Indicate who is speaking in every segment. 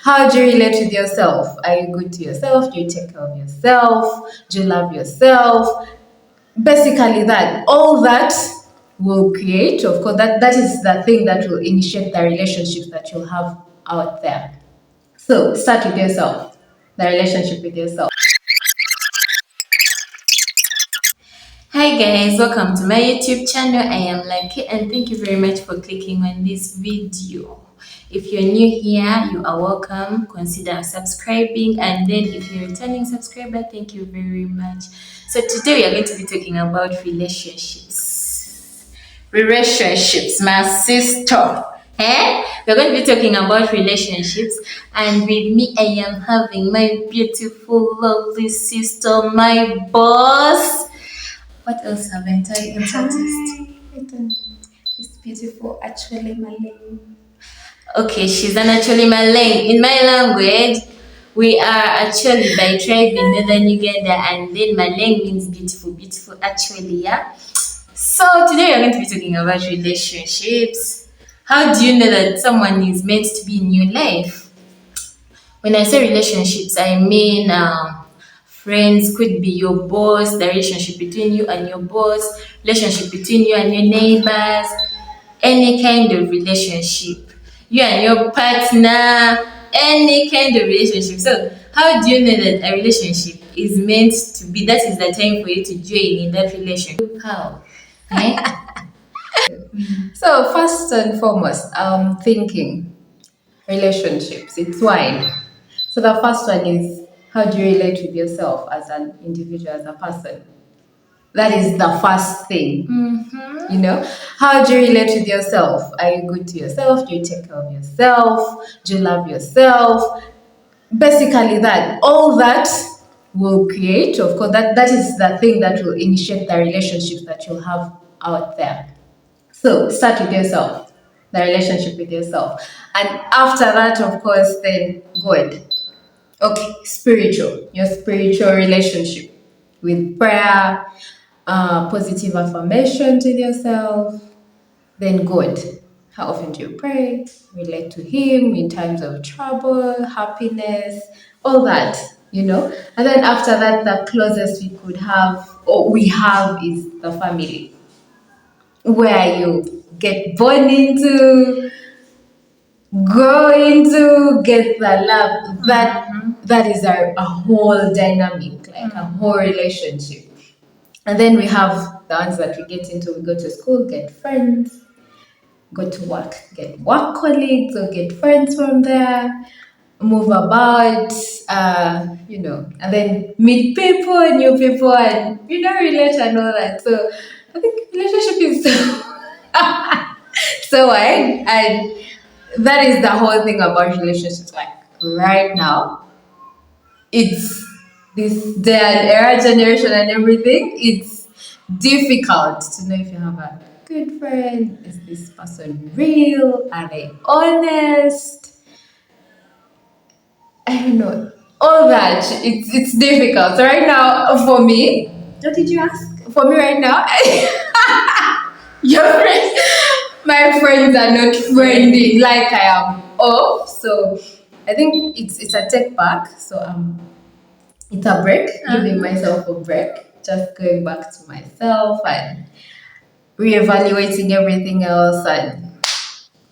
Speaker 1: How do you relate with yourself? Are you good to yourself? Do you take care of yourself? Do you love yourself? Basically, that all that will create, of course, that is the thing that will initiate the relationships that you'll have out there. So start with yourself, the relationship with yourself.
Speaker 2: Hi guys, welcome to my YouTube channel. I am Lucky and thank you very much for clicking on this video. If you're new here, you are welcome. Consider subscribing, and then if you're a returning subscriber, thank you very much. So today we are going to be talking about relationships. Relationships, my sister. We're going to be talking about relationships, and with me I am having my beautiful, lovely sister, my boss. What else haven't I introduced?
Speaker 1: It's beautiful, actually, my name.
Speaker 2: Okay, she's an actually Malay. In my language, we are actually by tribe in northern Uganda, and then Malay means beautiful, beautiful actually, yeah. So today we're going to be talking about relationships. How do you know that someone is meant to be in your life? When I say relationships, I mean friends, could be your boss, the relationship between you and your boss, relationship between you and your neighbors, any kind of relationship, you and your partner, any kind of relationship. So, how do you know that a relationship is meant to be? That is the time for you to join in that relationship. How? Eh?
Speaker 1: So first and foremost, thinking relationships. It's wide. So the first one is, how do you relate with yourself as an individual, as a person? That is the first thing. You know, how do you relate with yourself? Are you good to yourself? Do you take care of yourself? Do you love yourself? Basically, that all that will create, of course, that is the thing that will initiate the relationships that you'll have out there. So start with yourself, the relationship with yourself. And after that, of course, then God. Okay, spiritual, your spiritual relationship with prayer, positive affirmations with yourself, then God. How often do you pray? Relate to Him in times of trouble, happiness, all that, you know. And then after that, the closest we could have, or we have, is the family, where you get born into, grow into, get the love. That is a whole dynamic, like a whole relationship. And then we have the ones that we get into. We go to school, get friends, go to work, get work colleagues or get friends from there, move about, you know, and then meet people, new people, and you know, relate and all that. So I think relationship is so wide, and that is the whole thing about relationships. Like right now, it's this day and era generation and everything. It's difficult to know if you have a good friend. Is this person real? Are they honest? I don't know. All that. It's difficult. So right now, for me, what did you ask? For me right now, your friends, my friends are not friendly like I am off. So I think it's a take back. So it's a break, giving myself a break, just going back to myself and reevaluating everything else, and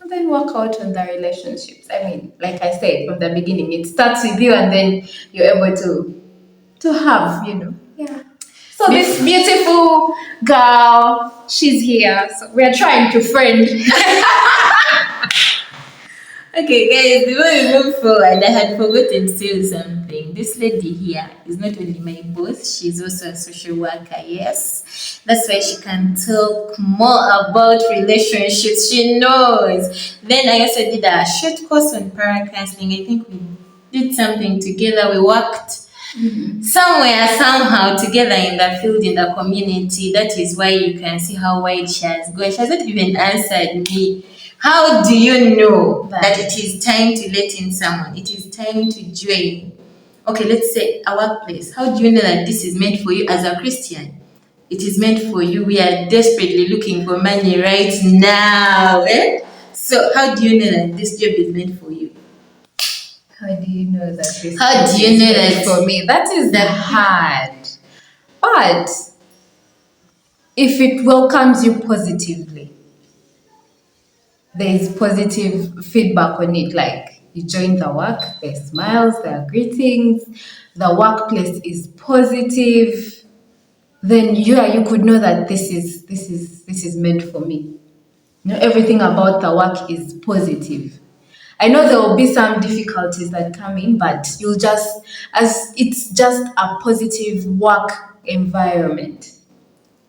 Speaker 1: then work out on the relationships. I mean, like I said from the beginning, it starts with you and then you're able to have, you know. Yeah. So this beautiful girl, she's here. So we're trying to friend.
Speaker 2: Okay, guys, before we move forward, I had forgotten to tell you something. This lady here is not only my boss, she's also a social worker, yes. That's why she can talk more about relationships. She knows. Then I also did a short course on para counseling. I think we did something together. We worked somewhere, somehow together in the field, in the community. That is why you can see how wide she has gone. She hasn't even answered me. How do you know that it is time to let in someone? It is time to join. Okay, let's say a workplace. How do you know that this is meant for you as a Christian? It is meant for you. We are desperately looking for money right now. So how do you know that this job is meant for you?
Speaker 1: How do you know that this
Speaker 2: How do you
Speaker 1: is
Speaker 2: know
Speaker 1: meant
Speaker 2: that-
Speaker 1: for me? That is hard. But if it welcomes you positively, there is positive feedback on it. Like you join the work, there are smiles, there are greetings, the workplace is positive, then you could know that this is meant for me. Everything about the work is positive. I know there will be some difficulties that come in, but you'll just, as it's just a positive work environment.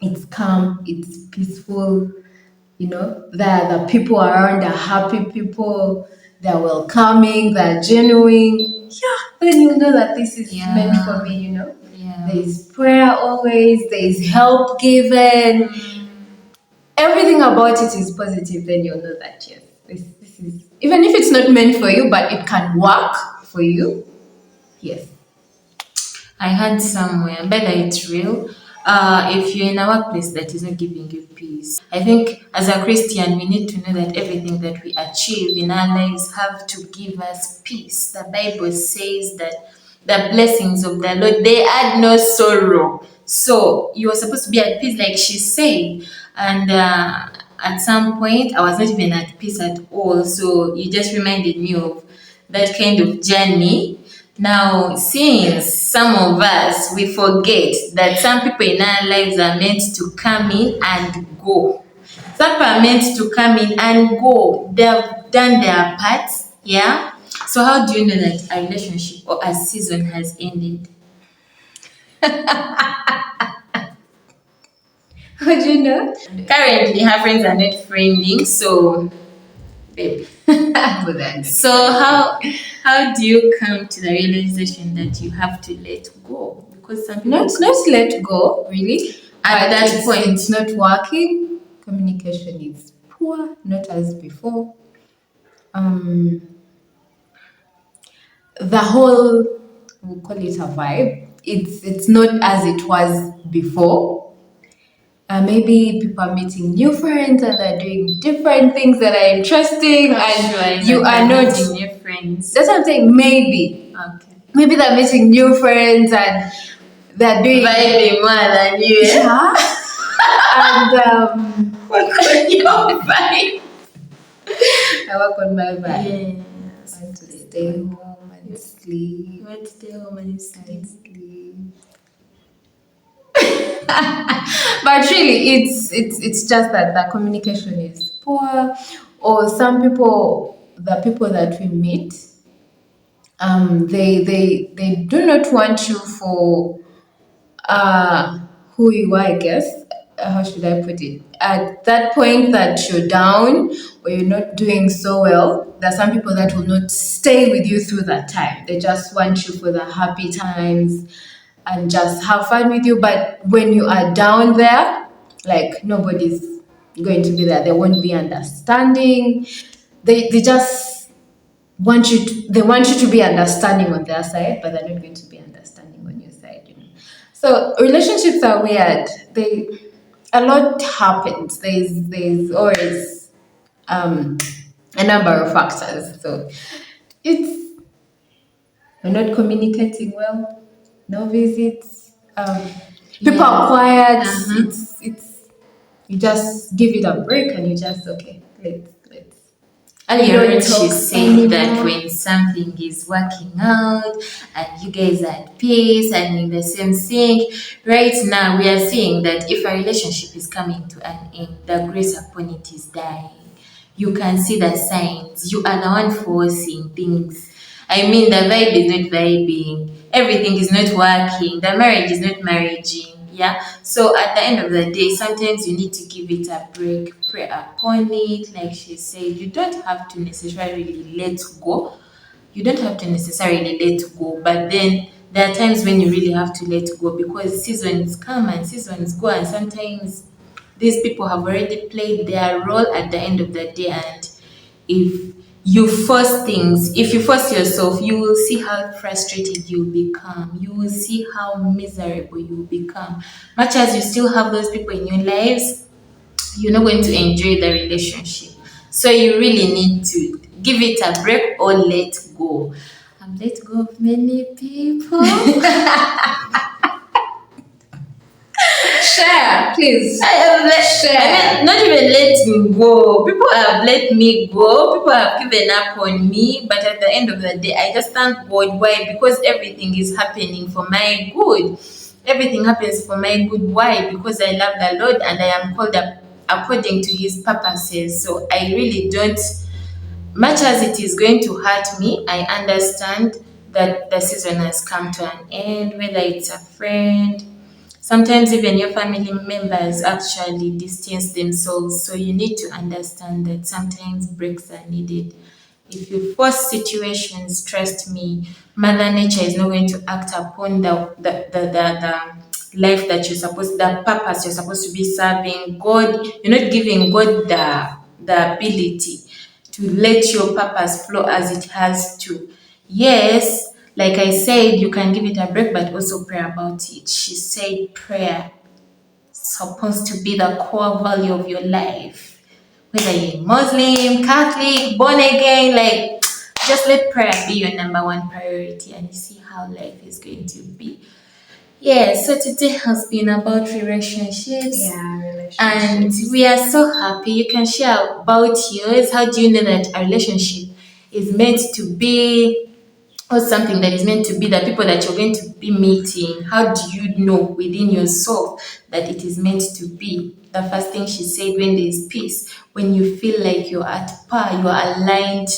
Speaker 1: It's calm, it's peaceful, the people around are happy people, they're welcoming, they're genuine. Yeah, then you'll know that this is meant for me.
Speaker 2: Yeah.
Speaker 1: There is prayer always, there is help given. Everything about it is positive, then you'll know that yes, this is, even if it's not meant for you, but it can work for you. Yes.
Speaker 2: I heard somewhere, but it's real. If you're in a workplace that is not giving you peace, I think as a Christian, we need to know that everything that we achieve in our lives have to give us peace. The Bible says that the blessings of the Lord, they add no sorrow. So you are supposed to be at peace, like she said. And at some point, I was not even at peace at all. So you just reminded me of that kind of journey. Now, since some of us, we forget that some people in our lives are meant to come in and go. Some people are meant to come in and go. They have done their part, yeah? So how do you know that a relationship or a season has ended?
Speaker 1: How do you know?
Speaker 2: Currently, her friends are not friending, so baby. So how do you come to the realization that you have to let go? Because some people
Speaker 1: Not let go, really.
Speaker 2: At
Speaker 1: But
Speaker 2: that
Speaker 1: it's-
Speaker 2: point.
Speaker 1: it's not working. Communication is poor, not as before. The whole, we'll call it a vibe. It's not as it was before. Maybe people are meeting new friends and they're doing different things that are interesting, and you are not.
Speaker 2: meeting new friends.
Speaker 1: That's what I'm saying. Maybe they're meeting new friends and they're doing
Speaker 2: Vibing more than you.
Speaker 1: yeah. And
Speaker 2: Your vibe.
Speaker 1: I work on my vibe.
Speaker 2: Yes.
Speaker 1: I want to stay home and sleep.
Speaker 2: You want to stay home and sleep.
Speaker 1: And sleep. But really, it's just that the communication is poor, or some people, the people that we meet, they do not want you for who you are, I guess. How should I put it? At that point that you're down or you're not doing so well, there are some people that will not stay with you through that time. They just want you for the happy times and just have fun with you. But when you are down there, like nobody's going to be there. There won't be understanding. They just they want you to be understanding on their side, but they're not going to be understanding on your side. So relationships are weird. A lot happens. There's always a number of factors. So we're not communicating well, no visits, people are quiet. It's you just give it a break and you just okay, let's
Speaker 2: Earlier
Speaker 1: don't
Speaker 2: on, she
Speaker 1: talk
Speaker 2: said that
Speaker 1: anymore.
Speaker 2: when something is working out and you guys are at peace and in the same sync, right now we are seeing that if a relationship is coming to an end, the grace upon it is dying. You can see the signs. You are the one forcing things. I mean, the vibe is not vibing. Everything is not working. The marriage is not marriaging. Yeah. So at the end of the day, sometimes you need to give it a break, pray upon it. Like she said, you don't have to necessarily let go. You don't have to necessarily let go, but then there are times when you really have to let go because seasons come and seasons go, and sometimes these people have already played their role at the end of the day. And if you force things, if you force yourself, you will see how frustrated you become. You will see how miserable you become. Much as you still have those people in your lives, you're not going to enjoy the relationship. So you really need to give it a break or let go. I've let go of many people.
Speaker 1: Share, please.
Speaker 2: I have
Speaker 1: Share.
Speaker 2: I mean, not even letting go. People have let me go. People have given up on me. But at the end of the day, I just thank God. Why? Because everything is happening for my good. Everything happens for my good. Why? Because I love the Lord and I am called up according to His purposes. So I really don't, much as it is going to hurt me, I understand that the season has come to an end, whether it's a friend. Sometimes even your family members actually distance themselves. So you need to understand that sometimes breaks are needed. If you force situations, trust me, Mother Nature is not going to act upon the life that you're supposed, the purpose you're supposed to be serving. God, you're not giving God the ability to let your purpose flow as it has to. Yes, like I said, you can give it a break, but also pray about it. She said prayer is supposed to be the core value of your life. Whether you're Muslim, Catholic, born again, like just let prayer be your number one priority and you see how life is going to be. Yeah, so today has been about relationships.
Speaker 1: Yeah, relationships.
Speaker 2: And we are so happy. You can share about yours. How do you know that a relationship is meant to be, or something that is meant to be, the people that you're going to be meeting? How do you know within yourself that it is meant to be? The first thing she said, when there is peace, when you feel like you're at par, you are aligned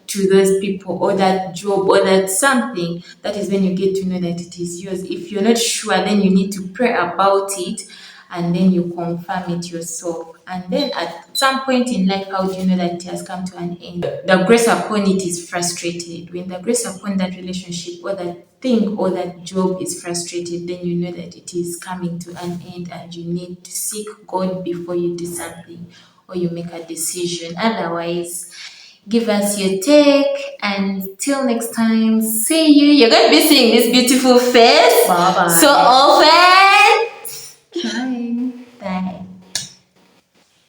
Speaker 2: to those people or that job or that something, that is when you get to know that it is yours. If you're not sure, then you need to pray about it and then you confirm it yourself. And then at some point in life, how do you know that it has come to an end? The grace upon it is frustrated. When the grace upon that relationship or that thing or that job is frustrated, then you know that it is coming to an end and you need to seek God before you do something or you make a decision. Otherwise, give us your take, and till next time, see you. You're going to be seeing this beautiful face
Speaker 1: Bye-bye.
Speaker 2: so often.